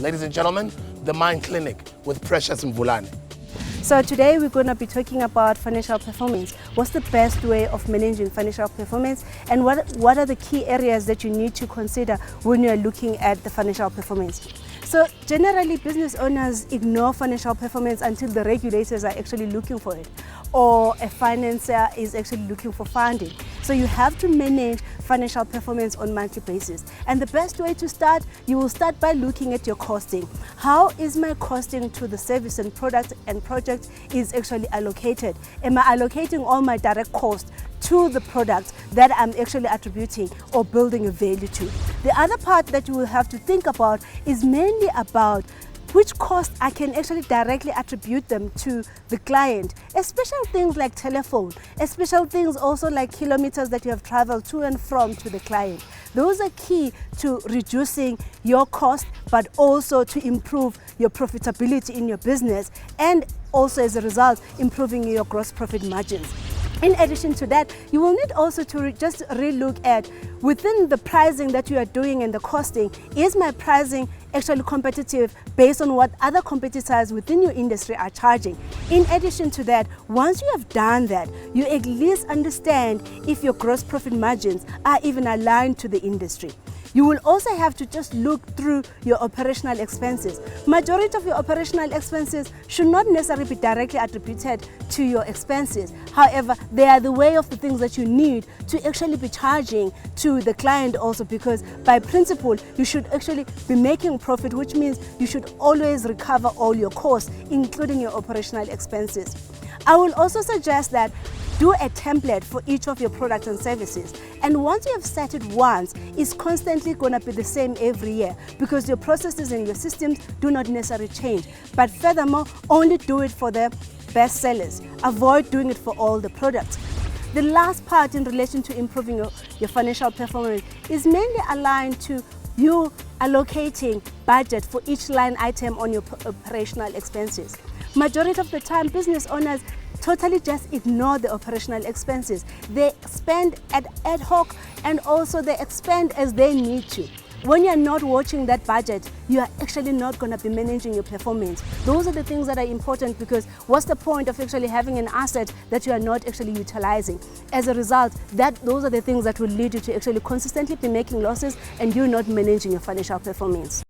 Ladies and gentlemen, the Mind Clinic with Precious Mvulane. So today we're going to be talking about financial performance. What's the best way of managing financial performance, and what are the key areas that you need to consider when you're looking at the financial performance? So generally, business owners ignore financial performance until the regulators are actually looking for it, or a financier is actually looking for funding. So you have to manage financial performance on a monthly basis. And the best way to start, you will start by looking at your costing. How is my costing to the service and product and project is actually allocated? Am I allocating all my direct costs to the product that I'm actually attributing or building a value to? The other part that you will have to think about is mainly about which cost I can actually directly attribute them to the client, especially things like telephone, especially things also like kilometers that you have traveled to and from to the client. Those are key to reducing your cost, but also to improve your profitability in your business, and also as a result, improving your gross profit margins. In addition to that, you will need also to just relook at within the pricing that you are doing and the costing, is my pricing actually competitive based on what other competitors within your industry are charging? In addition to that, once you have done that, you at least understand if your gross profit margins are even aligned to the industry. You will also have to just look through your operational expenses. Majority of your operational expenses should not necessarily be directly attributed to your expenses. However, they are the way of the things that you need to actually be charging to the client also, because by principle, you should actually be making profit, which means you should always recover all your costs, including your operational expenses. I will also suggest that do a template for each of your products and services. And once you have set it once, it's constantly going to be the same every year, because your processes and your systems do not necessarily change. But furthermore, only do it for the best sellers. Avoid doing it for all the products. The last part in relation to improving your financial performance is mainly aligned to you allocating budget for each line item on your operational expenses. Majority of the time, business owners totally just ignore the operational expenses. They spend at ad hoc, and also they expend as they need to. When you're not watching that budget, you are actually not going to be managing your performance. Those are the things that are important, because what's the point of actually having an asset that you are not actually utilizing? As a result, those are the things that will lead you to actually consistently be making losses and you're not managing your financial performance.